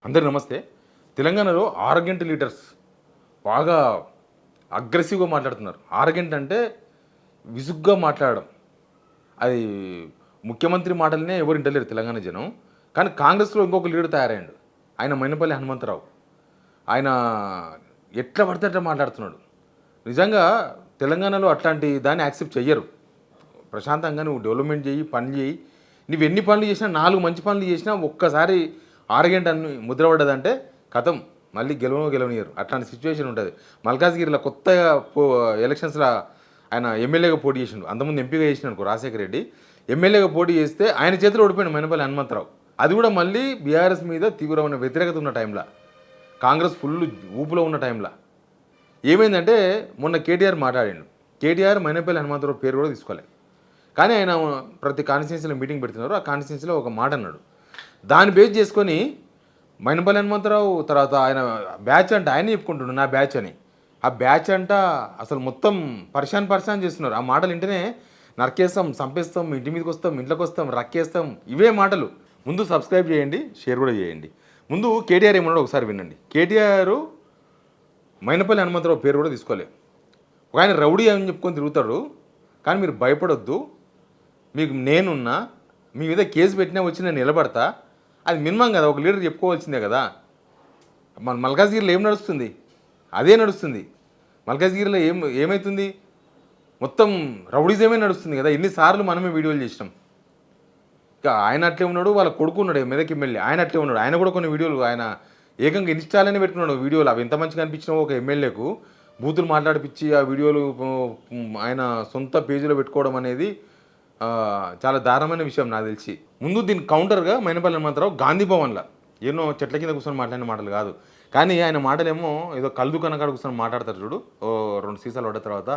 అందరికీ నమస్తే. తెలంగాణలో ఆరోగెంట్ లీడర్స్ బాగా అగ్రెసివ్‌గా మాట్లాడుతున్నారు. ఆరోగెంట్ అంటే విసుగ్గా మాట్లాడడం. అది ముఖ్యమంత్రి మాటలనే ఎవరు వింటలేరు తెలంగాణ జనం. కానీ కాంగ్రెస్‌లో ఇంకొక లీడర్ తయారయ్యిండు. ఆయన మైనపల్లి హనుమంతరావు. ఆయన ఎట్లా పడితే అట్లా మాట్లాడుతున్నాడు. నిజంగా తెలంగాణలో అట్లాంటి దాన్ని యాక్సెప్ట్ చెయ్యరు. ప్రశాంతంగా నువ్వు డెవలప్‌మెంట్ చెయ్యి, పనులు చెయ్యి. నువ్వెన్ని పనులు చేసినా 4 మంచి పనులు చేసినా ఒక్కసారి ఆరోగెంట్ అని ముద్ర పడ్డదంటే ఖతం. మళ్ళీ గెలవనియ్యరు. అట్లాంటి సిచ్యువేషన్ ఉంటది. మల్కాజ్గిరిలో కొత్తగా ఎలక్షన్స్‌ల ఆయన ఎమ్మెల్యేగా పోటీ చేసిండు. అంతకుముందు ఎంపీగా చేసిననుకో రాజశేఖర రెడ్డి. ఎమ్మెల్యేగా పోటీ చేస్తే ఆయన చేతిలో ఓడిపోయిండు మైనపల్లి హనుమంతరావు. అది కూడా మళ్ళీ బీఆర్ఎస్ మీద తీవ్రమైన వ్యతిరేకత ఉన్న టైంలో, కాంగ్రెస్ ఫుల్ ఊపులో ఉన్న టైంలో ఏమైందంటే మొన్న కేటీఆర్ మాట్లాడిండు. కేటీఆర్ మైనపల్లి హనుమంతరావు పేరు కూడా తీసుకోలే. కానీ ఆయన ప్రతి కాన్స్టిట్యున్సీలో మీటింగ్ పెడుతున్నారు. ఆ కాన్స్టిట్యున్సీలో ఒక మాట అన్నాడు. దాన్ని బేస్ చేసుకొని మైనపల్లి హనుమంతరావు తర్వాత ఆయన బ్యాచ్ అంట ఆయన చెప్పుకుంటుండు నా బ్యాచ్ అని. ఆ బ్యాచ్ అంట అసలు మొత్తం పరిశాన్ చేస్తున్నారు. ఆ మాటలు వింటేనే నరికేస్తాం, చంపేస్తాం, ఇంటి మీదకి వస్తాం, ఇంట్లోకి వస్తాం, రక్కేస్తాం, ఇవే మాటలు. ముందు సబ్స్క్రైబ్ చేయండి, షేర్ కూడా చేయండి. ముందు కేటీఆర్ ఏమన్నాడో ఒకసారి వినండి. కేటీఆర్ మైనపల్లి హనుమంతరావు పేరు కూడా తీసుకోలే. ఒక ఆయన రౌడీ అని చెప్పుకొని తిరుగుతాడు. కానీ మీరు భయపడొద్దు, మీకు నేనున్నా, మీ మీద కేసు పెట్టినా వచ్చి నేను నిలబడతా. అది మినిమం కదా, ఒక లీడర్ చెప్పుకోవాల్సిందే కదా. మన మల్కాజ్గిరిలో ఏం నడుస్తుంది? అదే నడుస్తుంది. మల్కాజ్గిరిలో ఏమవుతుంది? మొత్తం రౌడీజమే నడుస్తుంది కదా. ఎన్నిసార్లు మనమే వీడియోలు చేసినాం. ఇక ఆయన అట్లే ఉన్నాడు, వాళ్ళ కొడుకు ఉన్నాడు మెదక్ ఎమ్మెల్యే, ఆయన అట్లే ఉన్నాడు. ఆయన కూడా కొన్ని వీడియోలు ఆయన ఏకంగా ఇన్స్టాలోనే పెట్టుకున్నాడు వీడియోలు. అవి ఎంత మంచిగా అనిపించినావో ఒక ఎమ్మెల్యేకు బూతులు మాట్లాడిపించి ఆ వీడియోలు ఆయన సొంత పేజీలో పెట్టుకోవడం అనేది చాలా దారుణమైన విషయం నాకు తెలిసి. ముందు దీనికి కౌంటర్గా మైనపల్లి హనుమంతరావు గాంధీ భవన్లో ఎన్నో చెట్ల కింద కూర్చొని మాట్లాడిన మాటలు కాదు. కానీ ఆయన మాటలేమో ఏదో కలుదు కనకాడ కూర్చొని మాట్లాడతారు చూడు. 2 సీసాలు పడ్డ తర్వాత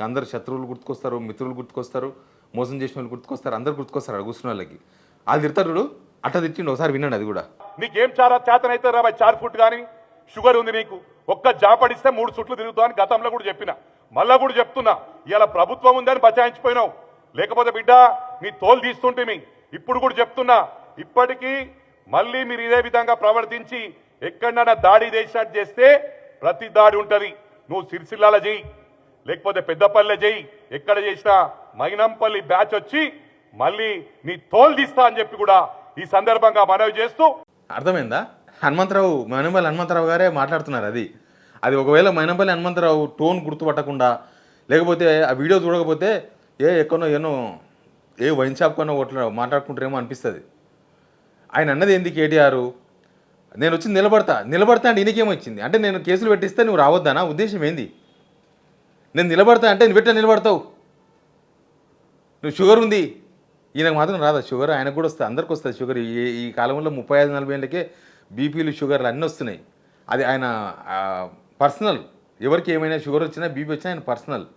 అందరు శత్రువులు గుర్తుకొస్తారు, మిత్రులు గుర్తుకొస్తారు, మోసం చేసిన వాళ్ళు గుర్తుకొస్తారు, అందరు గుర్తుకొస్తారు అక్కడ కూర్చున్న వాళ్ళకి. వాళ్ళు తిడతారు చూడు, అట్లా తిట్టిండు. ఒకసారి వినండి అది కూడా. నీకేం చాలా చేతనైతే రా 4 ఫుట్ కానీ షుగర్ ఉంది నీకు, ఒక్క జాపడిస్తే 3 చుట్లు తిరుగుతావు అని గతంలో కూడా చెప్పిన, మళ్ళా కూడా చెప్తున్నా. ఇలా ప్రభుత్వం ఉందని బచాయించిపోయినావు, లేకపోతే బిడ్డ నీ తోలు తీస్తుంటే ఇప్పుడు కూడా చెప్తున్నా. ఇప్పటికీ మళ్ళీ మీరు ఇదే విధంగా ప్రవర్తించి ఎక్కడైనా దాడి చేసినట్టు చేస్తే ప్రతి దాడి ఉంటుంది. నువ్వు సిరిసిల్లాల చెయ్యి, లేకపోతే పెద్దపల్లె చెయ్యి, ఎక్కడ చేసినా మైనంపల్లి బ్యాచ్ వచ్చి మళ్ళీ నీ తోలు తీస్తా అని చెప్పి కూడా ఈ సందర్భంగా మనవి చేస్తూ. అర్థమైందా? మైనపల్లి హనుమంతరావు గారే మాట్లాడుతున్నారు. అది ఒకవేళ మైనపల్లి హనుమంతరావు టోన్ గుర్తుపట్టకుండా, లేకపోతే ఆ వీడియో చూడకపోతే ఎక్కడో వైన్ షాప్ కొనో ఓట్ల మాట్లాడుకుంటారేమో అనిపిస్తుంది. ఆయన అన్నది ఏంది కేటీఆర్, నేను వచ్చి నిలబడతా అంటే ఈయనకేమో వచ్చింది అంటే నేను కేసులు పెట్టిస్తే నువ్వు రావద్దానా? ఉద్దేశం ఏంది? నేను నిలబడతా అంటే నువ్వు నిలబడతావు. నువ్వు షుగర్ ఉంది, ఈయనకు మాత్రం రాదా షుగర్? ఆయనకు కూడా వస్తుంది, అందరికి వస్తుంది షుగర్. ఈ కాలంలో 35-40 ఏళ్ళకే బీపీలు షుగర్లు అన్నీ వస్తున్నాయి. అది ఆయన పర్సనల్. ఎవరికి ఏమైనా షుగర్ వచ్చినా బీపీ వచ్చినా ఆయన పర్సనల్.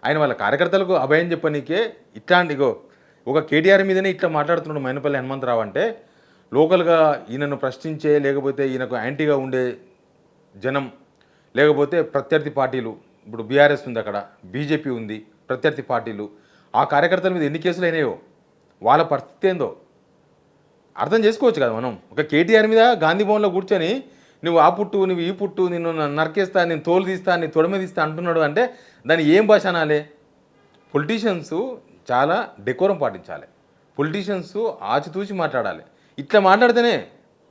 ఆయన వాళ్ళ కార్యకర్తలకు అభయం చెప్పనీకే ఇట్లాంటిగో ఒక కేటీఆర్ మీదనే ఇట్లా మాట్లాడుతున్నాడు మైనపల్లి హనుమంతరావు అంటే, లోకల్గా ఈయనను ప్రశ్నించే, లేకపోతే ఈయనకు యాంటీగా ఉండే జనం, లేకపోతే ప్రత్యర్థి పార్టీలు, ఇప్పుడు బీఆర్ఎస్ ఉంది, అక్కడ బీజేపీ ఉంది, ప్రత్యర్థి పార్టీలు, ఆ కార్యకర్తల మీద ఎన్ని కేసులు అయినాయో, వాళ్ళ పరిస్థితి ఏందో అర్థం చేసుకోవచ్చు కదా మనం. ఒక కేటీఆర్ మీద గాంధీ భవన్లో కూర్చొని నువ్వు ఆ పుట్టు, నువ్వు ఈ పుట్టు, నిన్ను నరికేస్తా, నేను తోలు తీస్తా, నీ తొడమ తీస్తా అంటున్నాడు అంటే దాన్ని ఏం భాష అనాలి? పొలిటీషియన్స్ చాలా డెకోరం పాటించాలి. పొలిటీషియన్స్ ఆచితూచి మాట్లాడాలి. ఇట్లా మాట్లాడితేనే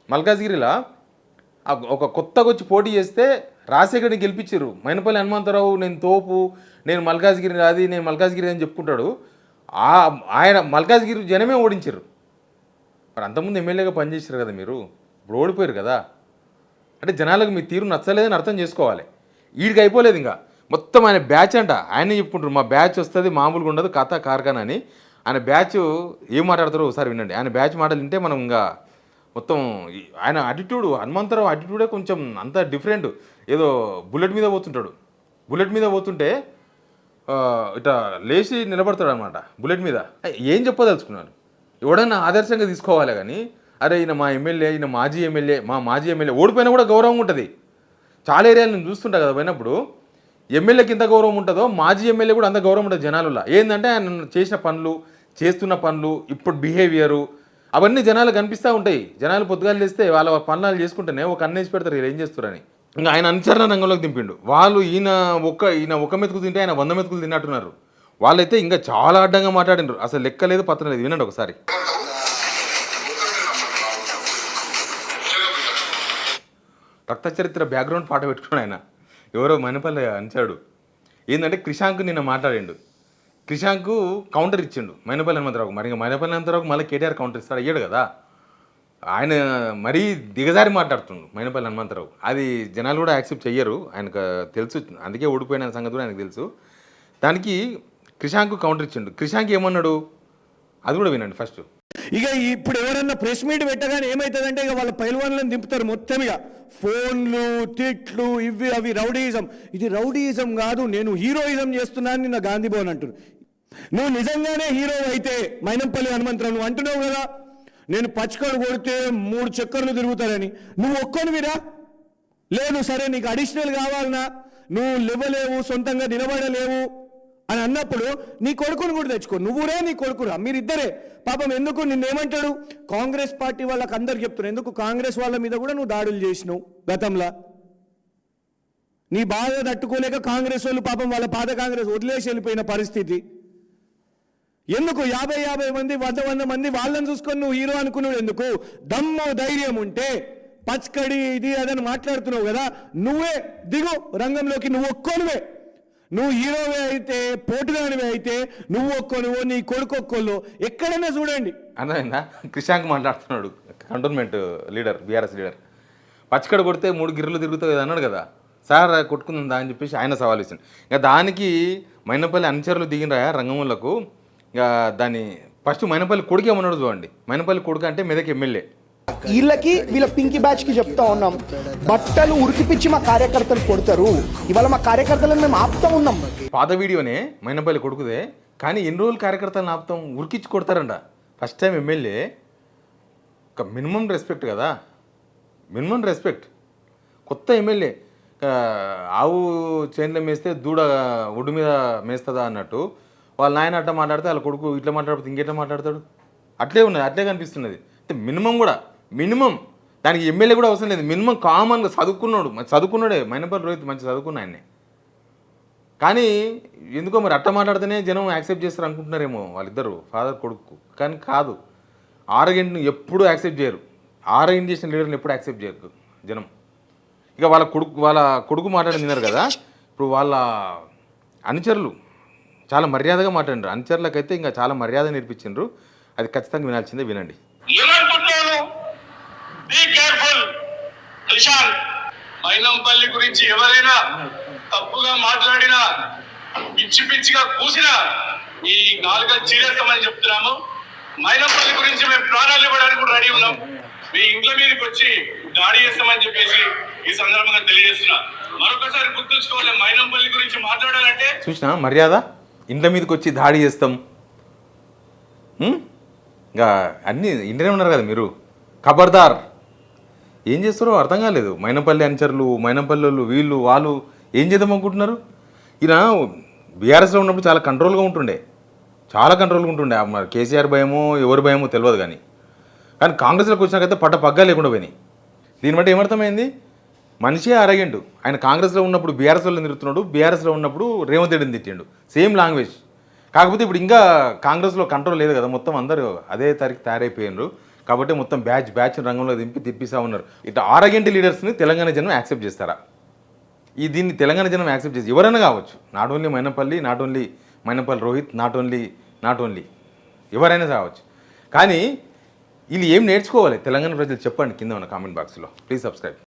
మల్కాజ్గిరిలో ఒక కొత్తగా వచ్చి పోటీ చేస్తే రాజశేఖర్ని గెలిపించారు. మైనపల్లి హనుమంతరావు నేను తోపు, నేను మల్కాజ్గిరి అది, నేను మల్కాజ్గిరి అని చెప్పుకుంటాడు. ఆయన మల్కాజ్గిరి జనమే ఓడించారు. మరి అంతకుముందు ఎమ్మెల్యేగా పనిచేశారు కదా మీరు, ఇప్పుడు ఓడిపోయారు కదా. అంటే జనాలకు మీ తీరు నచ్చలేదని అర్థం చేసుకోవాలి. వీడికి అయిపోలేదు ఇంకా మొత్తం. ఆయన బ్యాచ్ అంట ఆయనే చెప్పుకుంటారు, మా బ్యాచ్ వస్తుంది, మామూలుగా ఉండదు, కథ కార్ఖానా అని. ఆయన బ్యాచ్ ఏం మాట్లాడతారో ఒకసారి వినండి. ఆయన బ్యాచ్ మాటలు వింటే మనం ఇంకా మొత్తం ఆయన అటిట్యూడ్, హనుమంతరావు అటిట్యూడే కొంచెం అంత డిఫరెంట్. ఏదో బుల్లెట్ మీద పోతుంటాడు, బుల్లెట్ మీద పోతుంటే ఇట్లా లేచి నిలబడతాడు అనమాట బుల్లెట్ మీద. ఏం చెప్పదలుచుకున్నాను? ఎవడన్నా ఆదర్శంగా తీసుకోవాలి. కానీ అరే ఈయన మా ఎమ్మెల్యే, ఈయన మాజీ ఎమ్మెల్యే ఓడిపోయినా కూడా గౌరవం ఉంటుంది. చాలా ఏరియాలు నేను చూస్తుంటా కదా పోయినప్పుడు, ఎమ్మెల్యేకి ఎంత గౌరవం ఉంటుందో మాజీ ఎమ్మెల్యే కూడా అంత గౌరవం ఉంటుంది జనాలలో. ఏంటంటే ఆయన చేసిన పనులు, చేస్తున్న పనులు, ఇప్పుడు బిహేవియరు, అవన్నీ జనాలు కనిపిస్తూ ఉంటాయి. జనాలు పొద్దుగాలు లేస్తే వాళ్ళ పనులు చేసుకుంటేనే ఒక అన్నేసి పెడతారు వీళ్ళు ఏం చేస్తారని. ఇంకా ఆయన అనుచరణ రంగంలోకి దింపిండు. వాళ్ళు ఈయన ఒక మెతుకు తింటే ఆయన 100 మెతుకులు తిన్నట్టున్నారు. వాళ్ళైతే ఇంకా చాలా అడ్డంగా మాట్లాడినారు. అసలు లెక్క లేదు పత్రం లేదు. వినండి ఒకసారి. రక్త చరిత్ర బ్యాక్గ్రౌండ్ పాట పెట్టుకున్నాడు ఆయన. ఎవరో మణిపల్లి అంచాడు. ఏంటంటే క్రిషాంక్ నిన్న మాట్లాడిండు. క్రిషాంక్ కౌంటర్ ఇచ్చిండు మైనపల్లి హనుమంతరావుకు. మరి ఇంకా మైనపల్లి హనుమంతరావుకు మళ్ళీ కేటీఆర్ కౌంటర్ ఇస్తాడు, అయ్యాడు కదా. ఆయన మరీ దిగజారి మాట్లాడుతుండు మైనపల్లి హనుమంతరావు. అది జనాలు కూడా యాక్సెప్ట్ చెయ్యరు, ఆయనకు తెలుసు. అందుకే ఓడిపోయిన సంగతి కూడా ఆయనకు తెలుసు. దానికి క్రిషాంక్ కౌంటర్ ఇచ్చిండు. క్రిషాంక్ ఏమన్నాడు అది కూడా వినండి ఫస్ట్. ఇక ఇప్పుడు ఎవరన్నా ప్రెస్ మీట్ పెట్టగానే ఏమవుతుందంటే ఇక వాళ్ళ పైల్వాన్లను దింపుతారు మొత్తం. ఇక ఫోన్లు, తిట్లు, ఇవి అవి రౌడీయిజం. ఇది రౌడీయిజం కాదు, నేను హీరోయిజం చేస్తున్నాను నిన్న గాంధీ భవన్ అంటున్నారు. నువ్వు నిజంగానే హీరో అయితే మైనంపల్లి హనుమంతరావు నువ్వు అంటున్నావు కదా, నేను పచ్చకడు కొడితే 3 చక్కర్లు తిరుగుతారని. నువ్వు ఒక్కొనివిరా? లేదు సరే నీకు అడిషనల్ కావాలన్నా, నువ్వు లేవలేవు, సొంతంగా నిలబడలేవు అని అన్నప్పుడు నీ కొడుకుని కూడా తెచ్చుకో. నువ్వురే నీ కొడుకురా, మీరిద్దరే. పాపం ఎందుకు నిన్నేమంటాడు కాంగ్రెస్ పార్టీ వాళ్ళకి అందరికి చెప్తున్నారు, ఎందుకు కాంగ్రెస్ వాళ్ళ మీద కూడా నువ్వు దాడులు చేసినావు గతంలో. నీ బాధ తట్టుకోలేక కాంగ్రెస్ వాళ్ళు పాపం వాళ్ళ పాత కాంగ్రెస్ వదిలేసి వెళ్ళిపోయిన పరిస్థితి. ఎందుకు 50 మంది 100 మంది వాళ్ళని చూసుకొని నువ్వు హీరో అనుకున్నావు ఎందుకు? దమ్ము ధైర్యం ఉంటే పచ్చకడి ఇది అదని మాట్లాడుతున్నావు కదా, నువ్వే దిగు రంగంలోకి. నువ్వు ఒక్కోనివే, నువ్వు హీరోవే అయితే, పోటుగానివే అయితే నువ్వు ఒక్కోనివో, నీ కొడుకు ఒక్కోళ్ళు ఎక్కడైనా చూడండి. అర్థమైందా? క్రిషాంక్ మాట్లాడుతున్నాడు, కంటోన్మెంట్ లీడర్, బీఆర్ఎస్ లీడర్. పచ్చకడ కొడితే 3 గిర్రలు తిరుగుతుంది అన్నాడు కదా సార్, కొట్టుకుందా అని చెప్పేసి ఆయన సవాల్ ఇచ్చింది. ఇంకా దానికి మైనపల్లి అనుచరులు దిగినరా రంగంలోకి. ఇక దాన్ని ఫస్ట్ మైనపల్లి కొడుకు ఏమన్నాడు చూడండి. మైనపల్లి కొడుకు అంటే మెదక్ ఎమ్మెల్యే. వీళ్ళకి వీళ్ళ పింకీ బ్యాచ్ కి చెప్తా ఉన్నాం, బట్టలు ఉరికిపిచ్చి మా కార్యకర్తలు కొడతారు. ఇవాళ మా కార్యకర్తలను మేము ఆపుతా ఉన్నాం. పాత వీడియోనే మైనపల్లి కొడుకుదే, కానీ ఎన్ని రోజులు కార్యకర్తలను ఆపుతాం, ఉరికిచ్చి కొడతారంట. First time MLA. ఒక మినిమం రెస్పెక్ట్ కదా, మినిమం రెస్పెక్ట్. కొత్త ఎమ్మెల్యే. ఆవు చేనులో మేస్తే దూడ ఒడ్డు మీద మేస్తుందా అన్నట్టు వాళ్ళ నాయన అట్లా మాట్లాడితే వాళ్ళ కొడుకు ఇట్లా మాట్లాడితే ఇంకెట్లా మాట్లాడతాడు. అట్లే ఉన్నది, అట్లే కనిపిస్తున్నది. అంటే మినిమం కూడా మినిమం, దానికి ఎమ్మెల్యే కూడా అవసరం లేదు. మినిమం కామన్గా చదువుకున్నాడు, చదువుకున్నాడే మైనపల్లి రోహిత్, మంచి చదువుకున్న ఆయన్ని. కానీ ఎందుకో మరి అట్ట మాట్లాడితేనే జనం యాక్సెప్ట్ చేస్తారు అనుకుంటున్నారేమో వాళ్ళిద్దరు, ఫాదర్ కొడుకు. కానీ కాదు, ఆరోగ్యంట్ని ఎప్పుడూ యాక్సెప్ట్ చేయరు. ఆరోగ్యం చేసిన లీడర్ని ఎప్పుడు యాక్సెప్ట్ చేయరు జనం. ఇక వాళ్ళ కొడుకు మాట్లాడి విన్నారు కదా. ఇప్పుడు వాళ్ళ అనుచరులు చాలా మర్యాదగా మాట్లాడినారు. అనుచరులకైతే ఇంకా చాలా మర్యాద నేర్పించారు. అది ఖచ్చితంగా వినాల్సిందే, వినండి. ఏమనుకుంటున్నాను? Be careful Kishan. మైనంపల్లి గురించి ఎవరైనా తప్పుగా మాట్లాడినా, పిచ్చి పిచ్చిగా కూసినా ఈ 4 చీరేస్తామని చెప్తున్నాము. మైనంపల్లి గురించి మేము ప్రాణాలు ఇవ్వడానికి కూడా రెడీ ఉన్నాం. మీ ఇంట్లో మీదకి వచ్చి దాడి చేస్తామని చెప్పేసి ఈ సందర్భంగా తెలియజేస్తున్నా. మరొకసారి గుర్తుంచుకోవాలి, మైనంపల్లి గురించి మాట్లాడాలంటే చూసినా మర్యాద, ఇంట్లో మీదకి వచ్చి దాడి చేస్తాం. ఇంకా అన్నీ ఇంటనే ఉన్నారు కదా మీరు. ఖబర్దార్. ఏం చేస్తారో అర్థం కాలేదు. మైనంపల్లి అనుచరులు, మైనంపల్లి వాళ్ళు, వీళ్ళు వాళ్ళు ఏం చేద్దాం అనుకుంటున్నారు. ఈయన బీఆర్ఎస్లో ఉన్నప్పుడు చాలా కంట్రోల్గా ఉంటుండే, చాలా కంట్రోల్గా ఉంటుండే. మరి కేసీఆర్ భయమో ఎవరి భయమో తెలియదు. కానీ కాంగ్రెస్లోకి వచ్చినాకైతే పట్ట పగ్గా లేకుండా పోయినాయి. దీన్ని బట్టి ఏమర్థమైంది, మనిషే అరగంటు. ఆయన కాంగ్రెస్లో ఉన్నప్పుడు బీఆర్ఎస్లో తిరుగుతున్నాడు, బీఆర్ఎస్లో ఉన్నప్పుడు రేవంత్ రెడ్డిని తిట్టిండు. Same language. కాకపోతే ఇప్పుడు ఇంకా కాంగ్రెస్లో కంట్రోల్ లేదు కదా, మొత్తం అందరూ అదే తారీఖు తయారైపోయినారు. కాబట్టి మొత్తం బ్యాచ్ రంగంలో తిప్పిస్తూ ఉన్నారు. ఇట్లా ఆరోగ్యంటి లీడర్స్ని తెలంగాణ జనం యాక్సెప్ట్ చేస్తారా? దీన్ని తెలంగాణ జనం యాక్సెప్ట్ చేసి ఎవరైనా కావచ్చు. Not only Mynampally, not only Mynampally Rohit, not only ఎవరైనా కావచ్చు. కానీ వీళ్ళు ఏం నేర్చుకోవాలి తెలంగాణ ప్రజలు చెప్పండి కింద ఉన్న కామెంట్ బాక్స్లో. Please subscribe.